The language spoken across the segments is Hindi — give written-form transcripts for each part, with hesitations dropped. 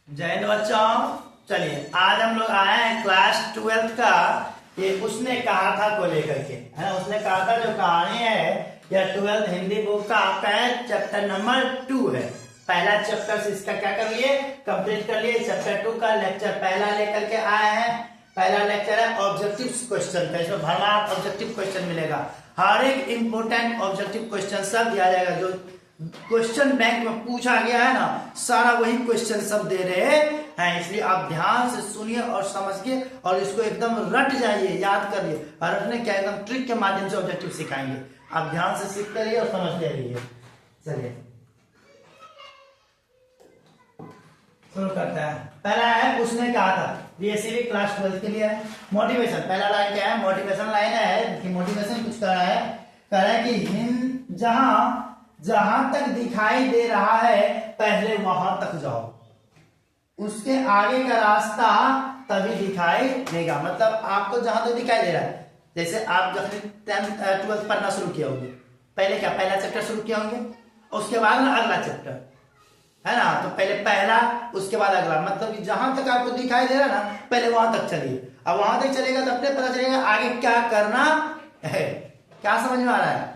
जय हिंद बच्चों। चलिए आज हम लोग आए हैं क्लास 12th का ये उसने कहा था को लेकर के, है ना। उसने कहा था जो कहानी है यह 12th हिंदी बुक का आपका है, चैप्टर नंबर 2 है। पहला चैप्टर से इसका क्या कर लिए, कंप्लीट कर लिए। चैप्टर 2 का लेक्चर पहला लेकर के आए हैं। पहला लेक्चर है ऑब्जेक्टिव क्वेश्चन का। इसमें भरमार ऑब्जेक्टिव क्वेश्चन मिलेगा। हर एक इंपोर्टेंट ऑब्जेक्टिव क्वेश्चन सब दिया जाएगा। जो क्वेश्चन बैंक में पूछा गया है ना, सारा वही क्वेश्चन सब दे रहे हैं। इसलिए आप ध्यान से सुनिए और समझिए और इसको एकदम रट जाइए, याद करिए। और रटने क्या एकदम ट्रिक के माध्यम से ऑब्जेक्टिव सिखाएंगे। आप ध्यान से सीखते रहिए और समझते रहिए। चलिए शुरू करते हैं। पहला है उसने कहा था, बीएससी क्लास 12 के लिए है। मोटिवेशन पहला लाइन क्या है, मोटिवेशन लाइन है कि मोटिवेशन कुछ कह रहा है कि जहां तक दिखाई दे रहा है पहले वहां तक जाओ, उसके आगे का रास्ता तभी दिखाई देगा। मतलब आपको जहां तक दिखाई दे रहा है, जैसे आप जब 10th 12th पढ़ना शुरू किया होंगे, पहले क्या पहला चैप्टर शुरू किया होंगे, उसके बाद ना अगला चैप्टर, है ना। तो पहले पहला उसके बाद अगला, मतलब कि जहां तक आपको दिखाई दे रहा है ना पहले वहां तक चलिए। अब वहां तक चलेगा तो अपने पता चलेगा आगे क्या करना है। क्या समझ में आ रहा है?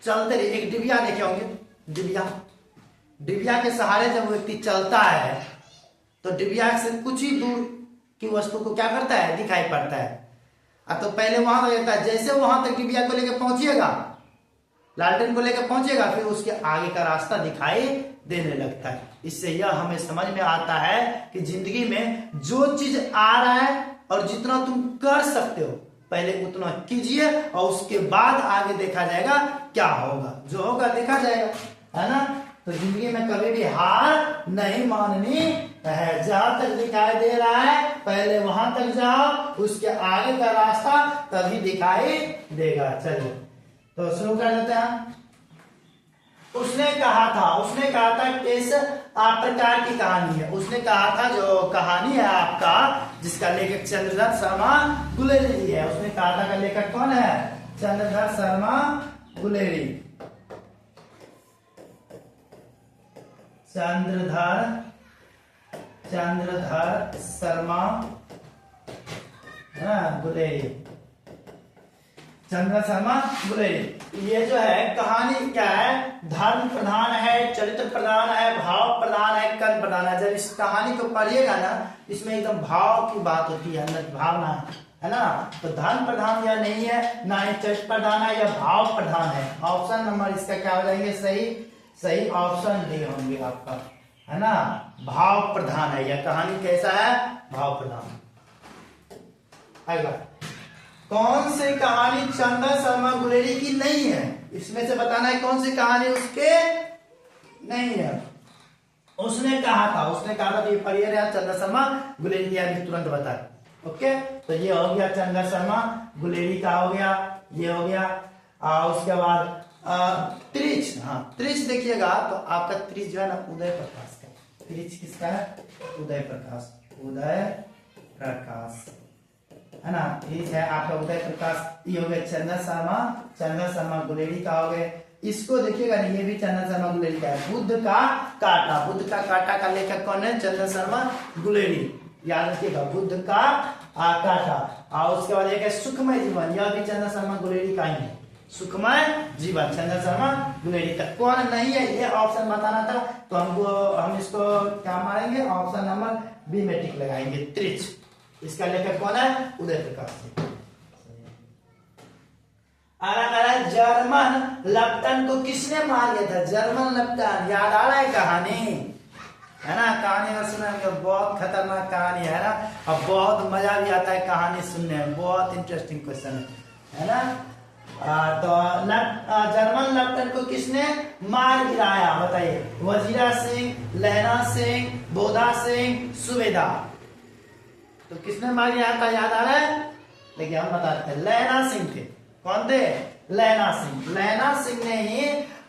चलते रहिए। एक डिबिया देखे होंगे, डिबिया के सहारे जब व्यक्ति चलता है तो डिबिया से कुछ ही दूर की वस्तु को क्या करता है, दिखाई पड़ता है। तो पहले वहां रहता है, जैसे वहां तक डिबिया को लेकर पहुंचिएगा, लालटेन को लेकर पहुंचेगा, फिर उसके आगे का रास्ता दिखाई देने लगता है। इससे यह हमें समझ में आता है कि जिंदगी में जो चीज आ रहा है और जितना तुम कर सकते हो पहले उतना कीजिए और उसके बाद आगे देखा जाएगा क्या होगा। जो होगा देखा जाएगा, है ना। तो जिंदगी में कभी भी हार नहीं माननी है। जहां तक दिखाई दे रहा है पहले वहां तक जाओ, उसके आगे का रास्ता तभी दिखाई देगा। चलिए तो शुरू कर देते हैं। उसने कहा था किस प्रकार की कहानी है। उसने कहा था जो कहानी है आपका, जिसका लेखक चंद्रधर शर्मा गुलेरी जी है। उसने कहा था का लेखक कौन है, चंद्रधर शर्मा गुलेरी। चंद्रधर शर्मा गुलेरी, चंद्र शर्मा गुलेरी। ये जो है कहानी क्या है, धर्म प्रधान है, चरित्र प्रधान है, भाव प्रधान है, कर्म प्रधान है। जब इस कहानी को पढ़िएगा ना, इसमें एकदम भाव की बात होती है, अंदर भावना है ना। तो धर्म प्रधान या नहीं है, ना ही चरित्र प्रधान है या भाव प्रधान है। ऑप्शन नंबर इसका क्या हो जाएंगे, सही ऑप्शन डी होंगे आपका, है ना। भाव प्रधान है यह कहानी। कैसा है, भाव प्रधान। अगला, कौन सी कहानी चंद्र शर्मा गुलेरी की नहीं है, इसमें से बताना है कौन सी कहानी उसके नहीं है। उसने कहा था तो ये पढ़िए रहा चंद्र शर्मा गुलेरी की, अभी तुरंत बता। ओके, तो ये हो गया चंद्र शर्मा गुलेरी का हो गया, ये हो गया। उसके बाद त्रिच, त्रिच देखिएगा तो आपका त्रिच जो है ना उदय प्रकाश का। त्रिच किसका है, उदय प्रकाश है ना। त्रिच है आपका उदय प्रकाश। ये हो गया चंद्र शर्मा गुलेरी का हो गया। इसको देखिएगा, ये भी चंद्र शर्मा गुलेरी का है। बुद्ध का कांटा का लेखक कौन है, चंद्र शर्मा गुलेरी। याद रखिएगा, बुद्ध का कांटा। और उसके बाद एक है सुखमय जीवन, यह भी चंद्र शर्मा गुलेरी का ही है। सुखमय जीवन चंद्र शर्मा गुलेरी का। कौन नहीं है ये ऑप्शन बताना था, तो हम इसको क्या मारेंगे, ऑप्शन नंबर बी में टिक लगाएंगे, त्रिच। इसका लेखक कौन है, उदय प्रकाश। जर्मन लेफ्टन को किसने मार दिया था, जर्मन लेफ्टन। याद आ रहा है कहानी, है ना। कहानी में सुनेंगे, बहुत खतरनाक कहानी है ना, और बहुत मजा भी आता है कहानी सुनने में। बहुत इंटरेस्टिंग क्वेश्चन है ना। तो जर्मन लेफ्टन को किसने मार गिराया, बताइए। वजीरा सिंह, लहना सिंह, बोधा सिंह, सुबेदार। तो किसने मार गिराया था, याद आ रहा है? देखिए हम बताते हैं, लहना सिंह थे। कौन थे, लहना सिंह ने ही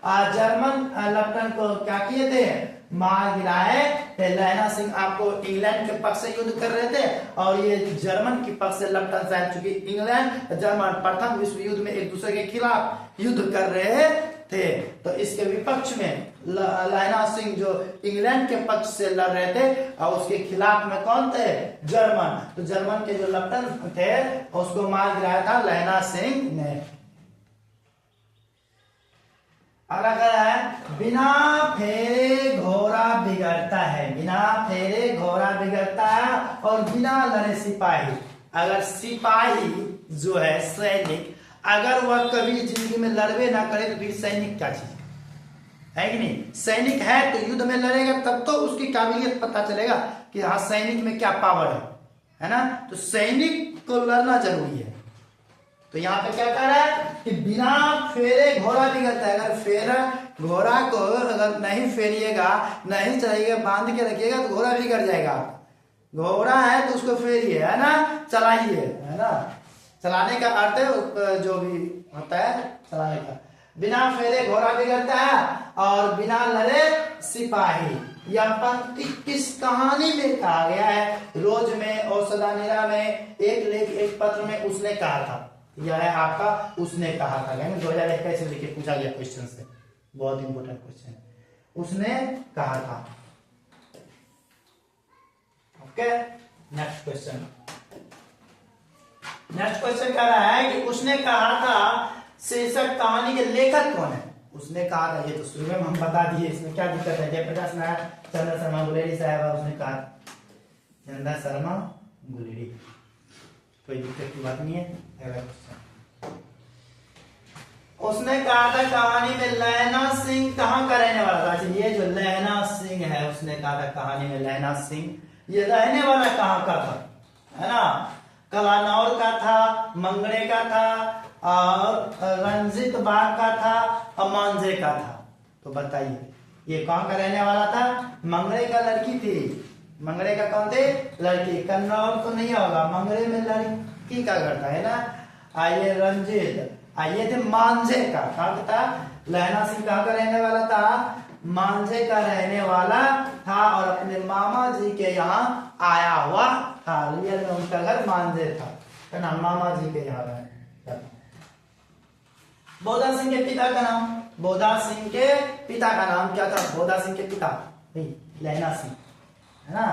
जर्मन लेफ्टन को क्या किए थे, मार गिराए थे। लहना सिंह आपको इंग्लैंड के पक्ष से युद्ध कर रहे थे और ये जर्मन के पक्ष से लेफ्टन साहब, चूंकि इंग्लैंड जर्मन प्रथम विश्व युद्ध में एक दूसरे के खिलाफ युद्ध कर रहे थे। तो इसके विपक्ष में लहना सिंह जो इंग्लैंड के पक्ष से लड़ रहे थे और उसके खिलाफ में कौन थे? जर्मन। तो जर्मन के जो लेफ्टिनेंट थे उसको मार गिराया था लहना सिंह ने। अगला कह रहा है बिना फेरे घोड़ा बिगड़ता है, बिना फेरे घोड़ा बिगड़ता है और बिना लड़े सिपाही। अगर सिपाही जो है सैनिक, अगर वह कभी जिंदगी में लड़वे ना करे तो फिर सैनिक क्या चीज है कि नहीं? सैनिक है तो युद्ध में लड़ेगा तब तो उसकी काबिलियत पता चलेगा कि हाँ सैनिक में क्या पावर है ना? तो सैनिक को लड़ना जरूरी है। तो यहाँ पे क्या कह रहा है कि बिना फेरे घोड़ा बिगड़ता है। अगर फेरा घोड़ा को अगर नहीं फेरिएगा, नहीं चलाइएगा, बांध के रखिएगा तो घोड़ा बिगड़ जाएगा। घोड़ा है तो उसको फेरिए, है ना, चलाइए, है ना। चलाने का अर्थ है जो भी होता है चलाने का। बिना फेरे घोड़ा बिगड़ता है और बिना लड़े सिपाही। यह पंक्ति किस कहानी में कहा गया है? रोज में और सदानीरा में, एक लेख एक पत्र में उसने कहा था। यह है आपका उसने कहा था। 2021 से लिखे पूछा गया क्वेश्चन से, बहुत इंपोर्टेंट क्वेश्चन। उसने कहा था। Okay, next question. Next question कह रहा है कि उसने कहा था शीर्षक कहानी के लेखक कौन है? उसने कहा था, ये तो शुरू में हम बता दिए, इसमें क्या दिक्कत है? जयप्रकाश नारायण, चंद्र शर्मा गुलेरी साहब, उसने कहा चंद्र शर्मा गुलेरी, कोई दिक्कत की बात नहीं है। उसने कहा था कहानी में लहना सिंह कहाँ का रहने वाला था? ये जो लहना सिंह है, उसने कहा था कहानी में लहना सिंह ये रहने वाला कहाँ का था, है ना? कलानौर का था, मंगड़े का था और रंजित बाग का था और मांझे का था। तो बताइए ये कहाँ का रहने वाला था? मंगड़े का लड़की थी। मंगड़े का कौन थे? लड़की। कन्नौर तो नहीं होगा, मंगड़े में लड़की का घर था, है ना। आइए रंजित, आइए थे मांझे का। कहाँ था? लहना सिंह कहाँ का रहने वाला था? मांझे का रहने वाला था और अपने मामा जी के यहाँ आया हुआ था। रियल में उनका घर मांझे था, है ना, मामा जी के यहाँ रहे। बोधा सिंह के पिता का नाम? बोधा सिंह के पिता का नाम क्या था? बोधा सिंह के पिता लहना सिंह, है ना।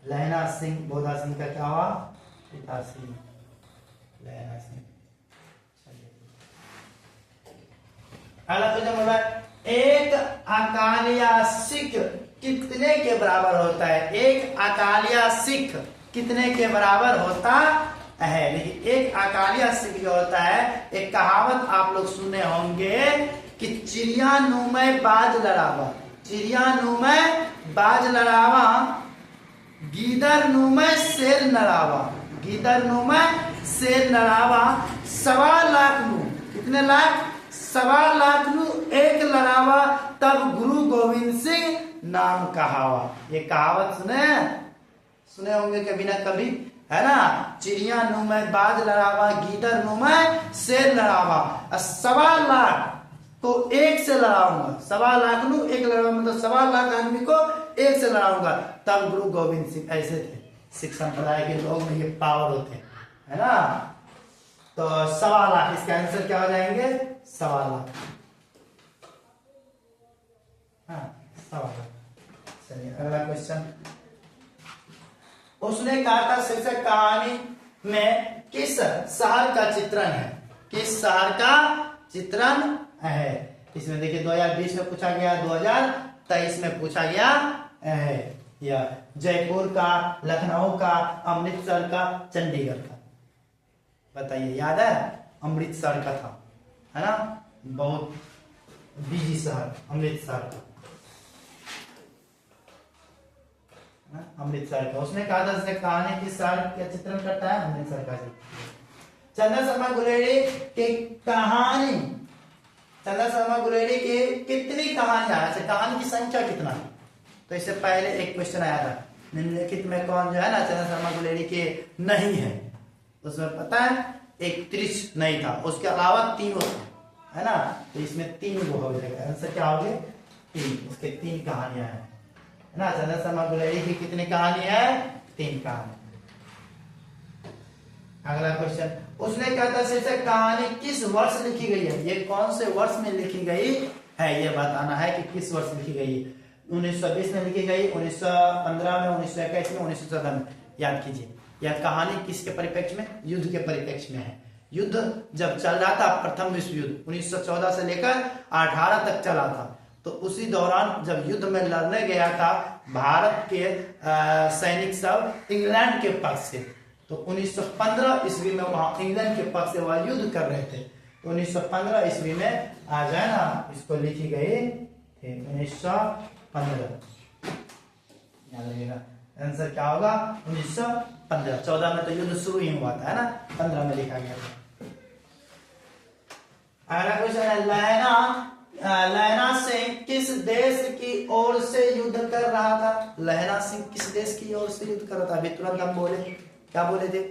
लहना सिंह, बोधा सिंह का क्या हुआ? पिता सिंह, लहना सिंह। अगला क्वेश्चन बोल रहा है एक अकालिया सिख कितने के बराबर होता है? एक अकालिया सिख कितने के बराबर होता है? लेकिन एक अकालिया सिख जो होता है, एक कहावत आप लोग सुने होंगे कि चिड़िया नुमै बाज लड़ावा, चिड़िया नुमै बाज लड़ावा, गीदर नुमै शेर नड़ावा, गीदर नुमै शेर नड़ावा, 1.25 लाख नु, कितने लाख? 1.25 लाख नु एक लड़ावा, तब गुरु गोविंद सिंह नाम कहावा। ये कहावत सुने होंगे कभी ना कभी, है ना। चिड़िया नुमै बाज लड़ावा, गीदर नुमै शेर लड़ावा, 1.25 लाख तो एक से लड़ाऊंगा। 1.25 लाख नु एक लड़ाऊंगा, मतलब 1.25 लाख आदमी को एक से लड़ाऊंगा। तब गुरु गोविंद सिंह, ऐसे थे सिख संप्रदाय के लोग में, ये पावर होते, है ना। तो 1.25 लाख, इसका आंसर क्या हो जाएंगे? 1.25 लाख, हाँ 1.25 लाख। चलिए अगला क्वेश्चन। उसने कहा था शीर्षक कहानी में किस शहर का चित्रण है? किस शहर का चित्रण है? इसमें देखिए 2020 में पूछा गया, 2023 में पूछा गया है। यह जयपुर का, लखनऊ का, अमृतसर का, चंडीगढ़ का, बताइए। याद है? अमृतसर का था, है ना, बहुत बिजी शहर अमृतसर का, अमृतसर का। उसने कहा था इसने कहानी किस शहर का चित्रण करता है? अमृतसर का। चंद्र शर्मा गुलेरी की कहानी, चंद्र शर्मा गुलेरी की कितनी कहानियां? अच्छा, कहानी की संख्या कितना? तो इससे पहले एक क्वेश्चन आया था, निम्नलिखित में कौन जो है ना चंद्र शर्मा गुलेरी के नहीं है? उसमें पता है एक त्रिश नहीं था, उसके अलावा तीनों था, है ना। तो इसमें 3 गो हो जाएगा, आंसर क्या हो गए? 3। उसके 3 कहानियां हैं, है ना। चंद्र शर्मा गुलेरी की कितनी कहानी है? 3 कहानी। अगला क्वेश्चन, उसने कहता शीर्षक कहानी किस वर्ष लिखी गई है, ये कौन से वर्ष में लिखी गई है, ये बताना है कि किस वर्ष लिखी गई है। 1920 में लिखी गई, 1915 में, 1921 में, 1914 में। याद कीजिए, यह कहानी किसके परिप्रेक्ष्य में, युद्ध के परिप्रेक्ष्य में है। युद्ध जब चल रहा था, प्रथम विश्व युद्ध 1914 से लेकर 18 तक चला था, तो उसी दौरान जब युद्ध में लड़ने गया था भारत के सैनिक सब इंग्लैंड के पक्ष से, तो 1915 ईस्वी में वहां इंग्लैंड के पक्ष से वह युद्ध कर रहे थे। तो 1915 ईस्वी में आ गया ना, इसको लिखी गई थी 1915। याद रखिएगा, आंसर क्या होगा 1915। 14 में तो युद्ध शुरू ही हुआ था, है ना, 15 में लिखा गया था। अगला क्वेश्चन है, लहना सिंह किस देश की ओर से युद्ध कर रहा था। लहना सिंह किस देश की ओर से युद्ध कर रहा था, अभी तुरंत हम बोले, क्या बोले थे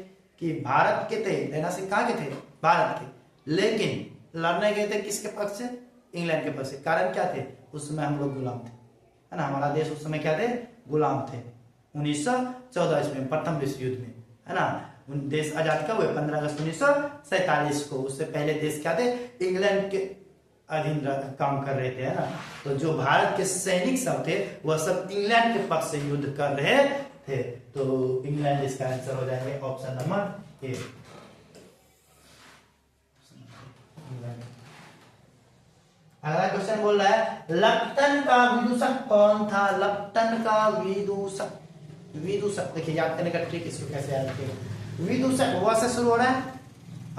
कि भारत के थे। लहना सिंह कहाँ के थे, भारत के, लेकिन लड़ने गए थे किसके पक्ष से, इंग्लैंड के पक्ष से। कारण क्या थे, उस समय हम लोग गुलाम थे, है ना, हमारा देश उस समय क्या थे, गुलाम थे। 1914 ईस्वी में प्रथम विश्व युद्ध में, है ना, देश आजाद कब हुए, 15 अगस्त 1947 को। उससे पहले देश क्या थे, इंग्लैंड के अधीन काम कर रहे थे, है ना। तो जो भारत के सैनिक सब थे वह सब इंग्लैंड के पक्ष से युद्ध कर रहे थे, तो इंग्लैंड इसका आंसर हो जाएंगे ऑप्शन नंबर ए। अगला क्वेश्चन बोल रहा है, लप्टन का विदूषक कौन था। लप्टन का विदूषक, विदूषक देखिए याद करने का ट्रिक इसको कैसे याद करें। विदूषक व से शुरू हो रहा है,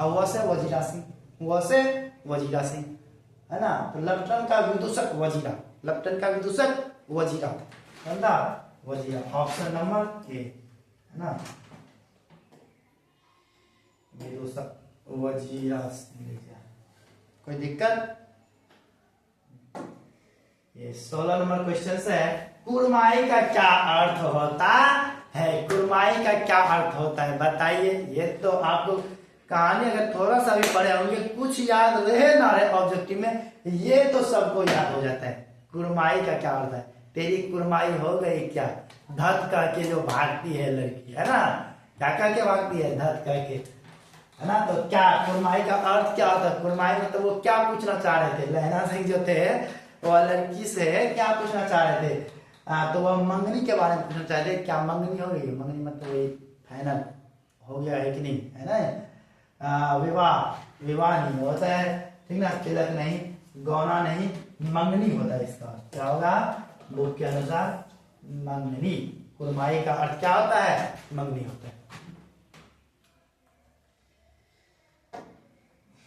और व से वजीरा सिंह, व से वजीरा सिंह, है ना। तो लप्टन का विदूषक वजीरा, लप्टन का विदूषक वजीरा, समझा, वजीरा, ऑप्शन नंबर ए, है ना, विदूषक वजीरा। कोई दिक्कत, ये 16 नंबर क्वेश्चन है, कुरमाई का क्या अर्थ होता है। कुरमाई का क्या अर्थ होता है बताइए। ये तो आपको कहानी अगर थोड़ा सा भी पढ़े होंगे, कुछ याद रहे ना रहे ऑब्जेक्टिव में, ये तो सबको याद हो जाता है। कुरमाई का क्या अर्थ है, तेरी कुरमाई हो गई क्या, धत करके जो भागती है लड़की, है ना, क्या करके भागती है, धत करके, है ना। तो क्या कुरमाई का अर्थ क्या होता है, कुरमाई में तो वो क्या पूछना चाह रहे थे, लहना सिंह जो थे वो लड़की से क्या पूछना चाह रहे थे, तो वह मंगनी के बारे में पूछना चाह रहे थे, क्या मंगनी हो गई, मंगनी मतलब फाइनल हो गया है कि नहीं, है ना। विवाह, विवाह नहीं होता है, ठीक ना, तिलक नहीं, गौना नहीं, मंगनी होता है। इसका क्या होगा, बुक के अनुसार मंगनी। कुरमाई का अर्थ क्या होता है, मंगनी होता है।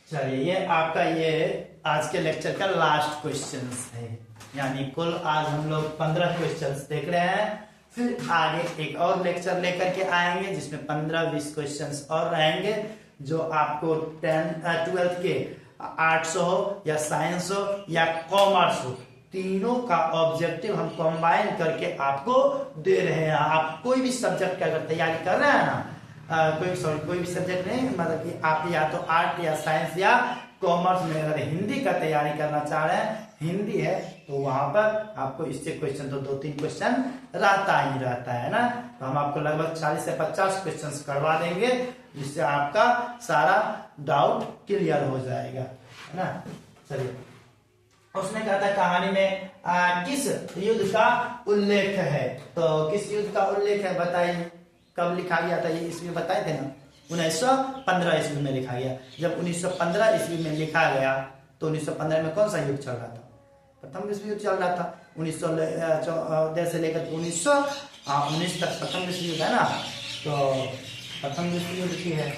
चलिए, ये आपका ये आज के लेक्चर का लास्ट क्वेश्चन है, यानी कुल आज हम लोग 15 क्वेश्चंस देख रहे हैं। फिर आगे एक और लेक्चर लेकर के आएंगे जिसमें 15-20 क्वेश्चंस और रहेंगे, जो आपको 12th के आर्ट्स हो या साइंस हो या कॉमर्स हो, तीनों का ऑब्जेक्टिव हम कंबाइन करके आपको दे रहे हैं। आप कोई भी सब्जेक्ट का अगर तैयारी कर रहे हैं ना, कोई भी सब्जेक्ट नहीं, मतलब कि आप या तो आर्ट या साइंस या कॉमर्स में अगर हिंदी का तैयारी करना चाह रहे हैं, हिंदी है, तो वहां पर आपको इससे क्वेश्चन तो 2-3 क्वेश्चन रहता ही रहता है ना। तो हम आपको लगभग 40 से 50 क्वेश्चन करवा देंगे, जिससे आपका सारा डाउट क्लियर हो जाएगा, है ना। चलिए, उसने कहा था कहानी में किस युद्ध का उल्लेख है, तो किस युद्ध का उल्लेख है बताइए। कब लिखा गया था, ये इसमें बताए थे ना, 1915 ईस्वी में लिखा गया। जब 1915 ईस्वी में लिखा गया तो 1915 में कौन सा युद्ध चल रहा था, प्रथम विश्व युद्ध चल रहा था। 1914 से लेकर 1919 तक प्रथम विश्व युद्ध है ना, तो प्रथम विश्व युद्ध की है,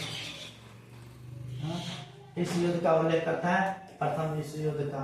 इस युद्ध का उल्लेख करता है प्रथम विश्व युद्ध का,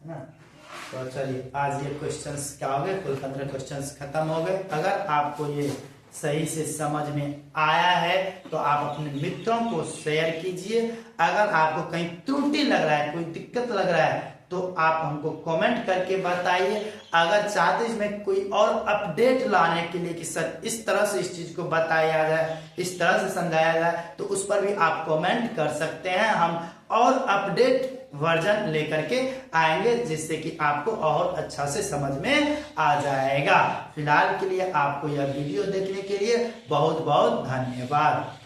है ना। तो चलिए, आज ये क्वेश्चंस क्या हो गए, कुल 15 क्वेश्चंस खत्म हो गए। अगर आपको ये सही से समझ में आया है तो आप अपने मित्रों को शेयर कीजिए। अगर आपको कहीं त्रुटि लग रहा है, कोई दिक्कत लग रहा है, तो आप हमको कमेंट करके बताइए। अगर चाहते इसमें कोई और अपडेट लाने के लिए कि सर इस तरह से इस चीज को बताया जाए, इस तरह से समझाया जाए, तो उस पर भी आप कमेंट कर सकते हैं। हम और अपडेट वर्जन लेकर के आएंगे, जिससे कि आपको और अच्छा से समझ में आ जाएगा। फिलहाल के लिए आपको यह वीडियो देखने के लिए बहुत बहुत धन्यवाद।